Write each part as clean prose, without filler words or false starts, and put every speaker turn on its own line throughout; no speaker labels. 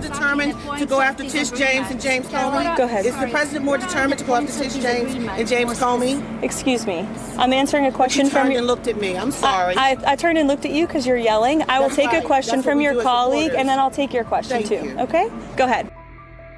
more determined to go after Tish James and James Comey?
Go ahead.
Is the president more determined to go after Tish James and James Comey?
Excuse me. I'm answering a question
You
from
turned
your...
and looked at me. I'm sorry.
I turned and looked at you because you're yelling. I will
That's
take a
right.
question
That's what
from
we
your
do as
colleague,
reporters.
and then I'll take your question
Thank
too.
you.
Okay? Go ahead.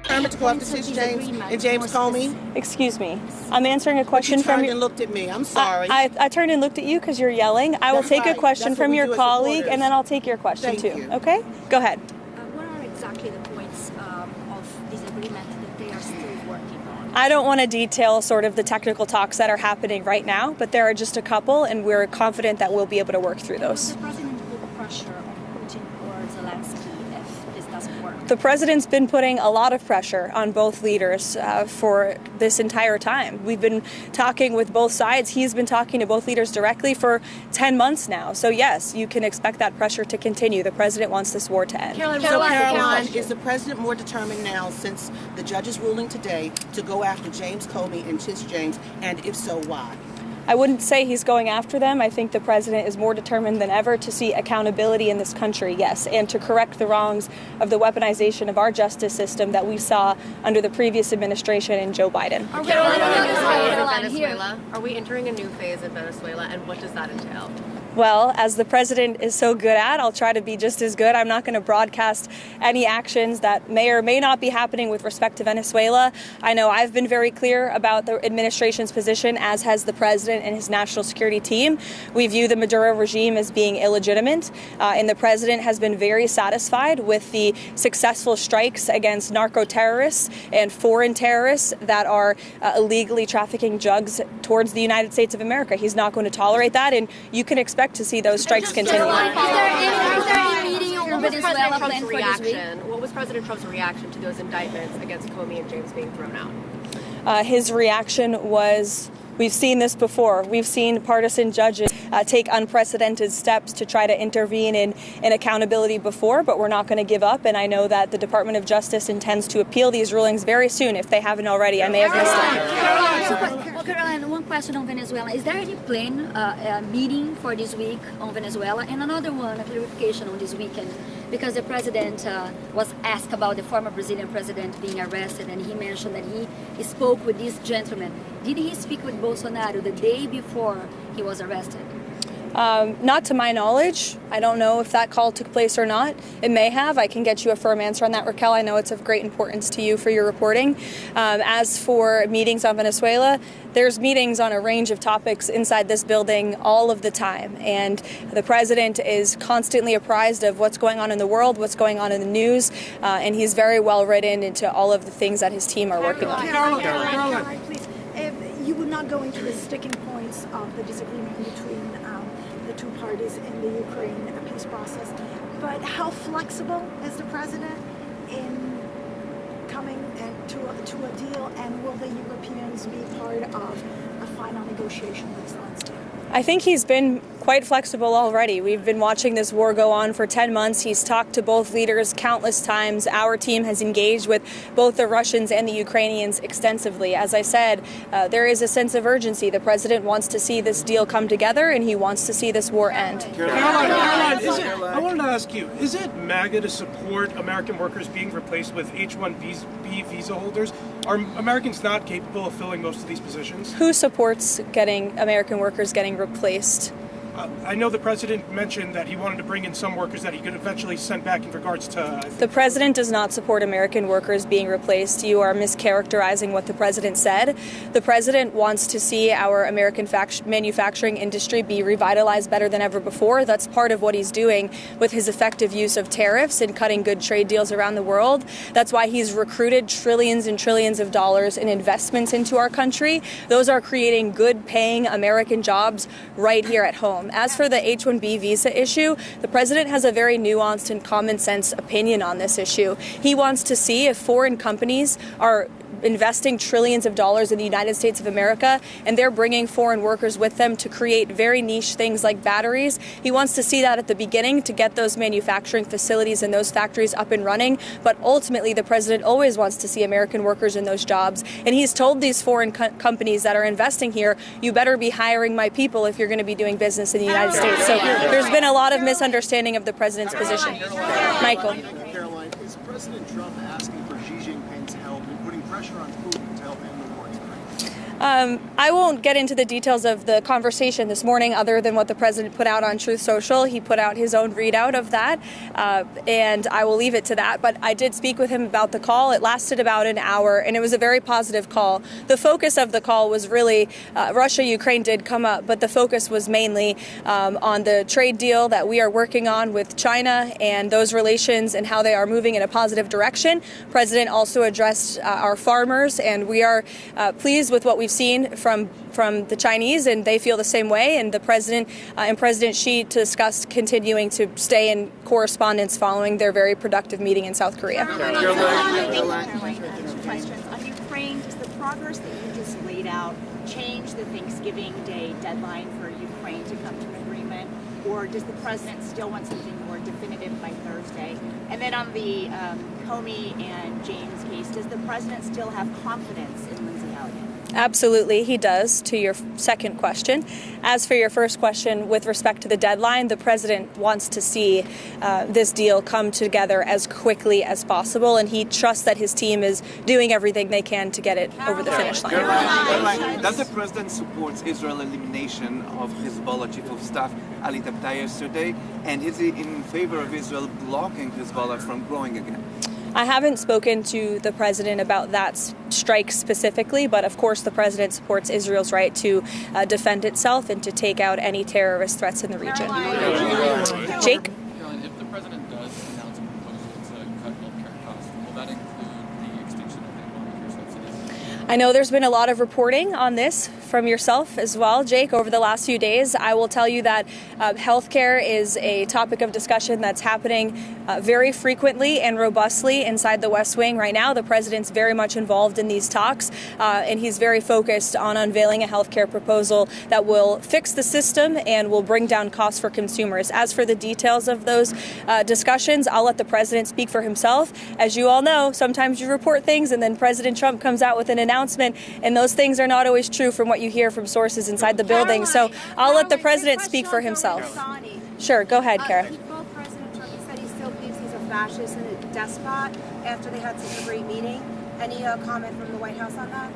Determined to go after Tish James and James Comey?
Excuse me. I'm answering a question
You
from
turned
your...
and looked at me. I'm sorry.
I turned and looked at you because you're yelling. I will
That's
take a
right.
question
That's what
from
we
your
do as
colleague,
reporters.
and then I'll take your question
Thank
too.
you.
Okay? Go ahead.
What are exactly the points of disagreement that they are still working on?
I don't want to detail sort of the technical talks that are happening right now, but there are just a couple, and we're confident that we'll be able to work through those.
Will the president put pressure on Putin or Zelensky if this doesn't work?
The president's been putting a lot of pressure on both leaders for this entire time. We've been talking with both sides. He's been talking to both leaders directly for 10 months now. So yes, you can expect that pressure to continue. The president wants this war to end.
Karoline, is the president more determined now, since the judge's ruling today, to go after James Comey and Tish James, and if so, why?
I wouldn't say he's going after them. I think the president is more determined than ever to see accountability in this country, yes, and to correct the wrongs of the weaponization of our justice system that we saw under the previous administration and Joe Biden.
Venezuela. Are we entering a new phase in Venezuela, and what does that entail?
Well, as the president is so good at, I'll try to be just as good. I'm not going to broadcast any actions that may or may not be happening with respect to Venezuela. I know I've been very clear about the administration's position, as has the president and his national security team. We view the Maduro regime as being illegitimate, and the president has been very satisfied with the successful strikes against narco-terrorists and foreign terrorists that are illegally trafficking drugs towards the United States of America. He's not going to tolerate that, and you can expect to see those strikes continue.
Is there any meeting on Venezuela planned for this week?
What was President Trump's reaction to those indictments against Comey and James being thrown out?
His reaction was, we've seen this before. We've seen partisan judges take unprecedented steps to try to intervene in accountability before, but we're not going to give up. And I know that the Department of Justice intends to appeal these rulings very soon, if they haven't already. I may have missed it.
Caroline, one question on Venezuela. Is there any planned meeting for this week on Venezuela? And another one, a clarification on this weekend, because the president was asked about the former Brazilian president being arrested, and he mentioned that he spoke with this gentleman. Did he speak with Bolsonaro the day before he was arrested?
Not to my knowledge. I don't know if that call took place or not. It may have. I can get you a firm answer on that, Raquel. I know it's of great importance to you for your reporting. As for meetings on Venezuela, there's meetings on a range of topics inside this building all of the time. And the president is constantly apprised of what's going on in the world, what's going on in the news, and he's very well written into all of the things that his team are working on.
Caroline, please. You would not go into the sticking points of the disagreement between the two parties in the Ukraine peace process, but how flexible is the president in coming to a deal, and will the Europeans be part of a final negotiation with Zelensky?
I think he's been quite flexible already. We've been watching this war go on for 10 months. He's talked to both leaders countless times. Our team has engaged with both the Russians and the Ukrainians extensively. As I said, there is a sense of urgency. The president wants to see this deal come together, and he wants to see this war end.
Caroline, I wanted to ask you, is it MAGA to support American workers being replaced with H-1B visa holders? Are Americans not capable of filling most of these positions?
Who supports getting American workers getting replaced?
I know the president mentioned that he wanted to bring in some workers that he could eventually send back in regards to...
The president does not support American workers being replaced. You are mischaracterizing what the president said. The president wants to see our American manufacturing industry be revitalized better than ever before. That's part of what he's doing with his effective use of tariffs and cutting good trade deals around the world. That's why he's recruited trillions and trillions of dollars in investments into our country. Those are creating good-paying American jobs right here at home. As for the H-1B visa issue, the president has a very nuanced and common sense opinion on this issue. He wants to see if foreign companies are investing trillions of dollars in the United States of America, and they're bringing foreign workers with them to create very niche things like batteries. He wants to see that at the beginning to get those manufacturing facilities and those factories up and running, but ultimately the president always wants to see American workers in those jobs, and he's told these foreign companies that are investing here, you better be hiring my people if you're going to be doing business in the United States. So there's been a lot of misunderstanding of the president's position. Michael.
Caroline, is President President Trump asking for Xi Jinping's help and putting pressure on Putin to help end the war in Ukraine?
I won't get into the details of the conversation this morning other than what the president put out on Truth Social. He put out his own readout of that, and I will leave it to that. But I did speak with him about the call. It lasted about an hour, and it was a very positive call. The focus of the call was really Russia-Ukraine did come up, but the focus was mainly on the trade deal that we are working on with China and those relations and how they are moving in a positive direction. The president also addressed our farmers, and we are pleased with what we've seen from the Chinese, and they feel the same way. And the president and President Xi discussed continuing to stay in correspondence following their very productive meeting in South Korea.
Questions on Ukraine. Does the progress that you just laid out change the Thanksgiving Day deadline for Ukraine to come to an agreement, or does the president still want something more definitive by Thursday? And then on the Comey and James case, does the president still have confidence in Lindsey Elliott?
Absolutely, he does, to your second question. As for your first question, with respect to the deadline, the president wants to see this deal come together as quickly as possible, and he trusts that his team is doing everything they can to get it over the finish line.
Karoline, does the president support Israel's elimination of Hezbollah chief of staff Ali Tabtaei yesterday, and is he in favor of Israel blocking Hezbollah from growing again?
I haven't spoken to the president about that strike specifically, but of course the president supports Israel's right to defend itself and to take out any terrorist threats in the region. Jake?
Caroline, if the president does announce a proposal to cut healthcare costs, will that include the extinction of the Obamacare subsidies?
I know there's been a lot of reporting on this from yourself as well, Jake, over the last few days. I will tell you that healthcare is a topic of discussion that's happening very frequently and robustly inside the West Wing right now. The president's very much involved in these talks, and he's very focused on unveiling a healthcare proposal that will fix the system and will bring down costs for consumers. As for the details of those discussions, I'll let the president speak for himself. As you all know, sometimes you report things and then President Trump comes out with an announcement, and those things are not always true from what you hear from sources inside the building. So I'll let the president speak for himself. Sure, go ahead, Kara.
President Trump said he still believes he's a fascist and a despot after they had such a great meeting. Any comment from the White House on that?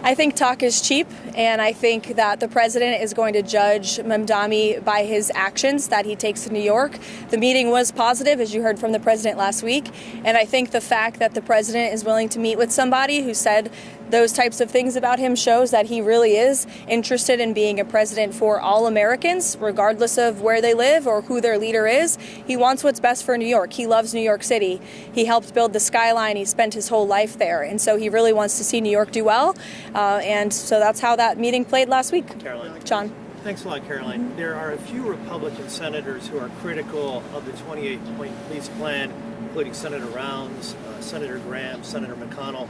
I think talk is cheap, and I think that the president is going to judge Mamdani by his actions that he takes to New York. The meeting was positive, as you heard from the president last week, and I think the fact that the president is willing to meet with somebody who said those types of things about him shows that he really is interested in being a president for all Americans, regardless of where they live or who their leader is. He wants what's best for New York. He loves New York City. He helped build the skyline. He spent his whole life there, and so he really wants to see New York do well. And so that's how that meeting played last week.
Karoline.
John.
Thanks a lot, Karoline. There are a few Republican senators who are critical of the 28-point police plan, including Senator Rounds, Senator Graham, Senator McConnell.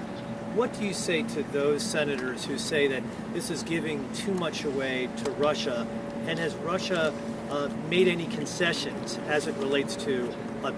What do you say to those senators who say that this is giving too much away to Russia? And has Russia made any concessions as it relates to a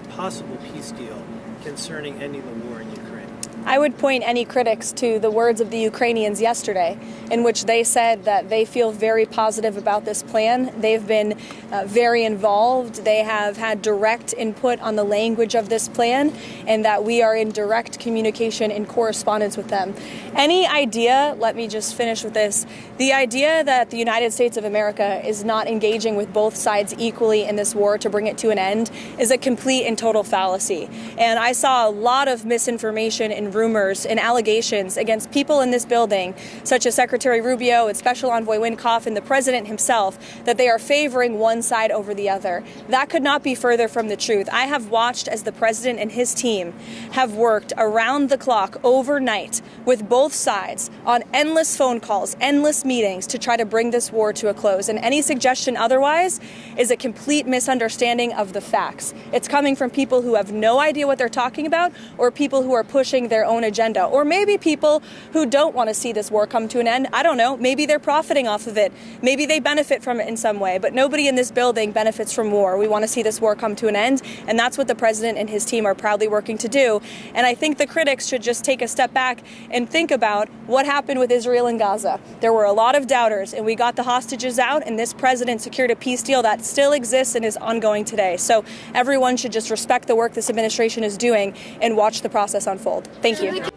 possible peace deal concerning ending the war in Ukraine?
I would point any critics to the words of the Ukrainians yesterday, in which they said that they feel very positive about this plan. They've been very involved. They have had direct input on the language of this plan, and that we are in direct communication and correspondence with them. Any idea, let me just finish with this, the idea that the United States of America is not engaging with both sides equally in this war to bring it to an end is a complete and total fallacy. And I saw a lot of misinformation and rumors and allegations against people in this building, such as Secretary Rubio and Special Envoy Wynkoff and the president himself, that they are favoring one side over the other. That could not be further from the truth. I have watched as the president and his team have worked around the clock overnight with both sides on endless phone calls, endless meetings to try to bring this war to a close. And any suggestion otherwise is a complete misunderstanding of the facts. It's coming from people who have no idea what they're talking about, or people who are pushing their own agenda, or maybe people who don't want to see this war come to an end. I don't know. Maybe they're profiting off of it. Maybe they benefit from it in some way, but nobody in this building benefits from war. We want to see this war come to an end, and that's what the president and his team are proudly working to do. And I think the critics should just take a step back and think about what happened with Israel and Gaza. There were a lot of doubters, and we got the hostages out, and this president secured a peace deal that still exists and is ongoing today. So Everyone should just respect the work this administration is doing and watch the process unfold. Thank you.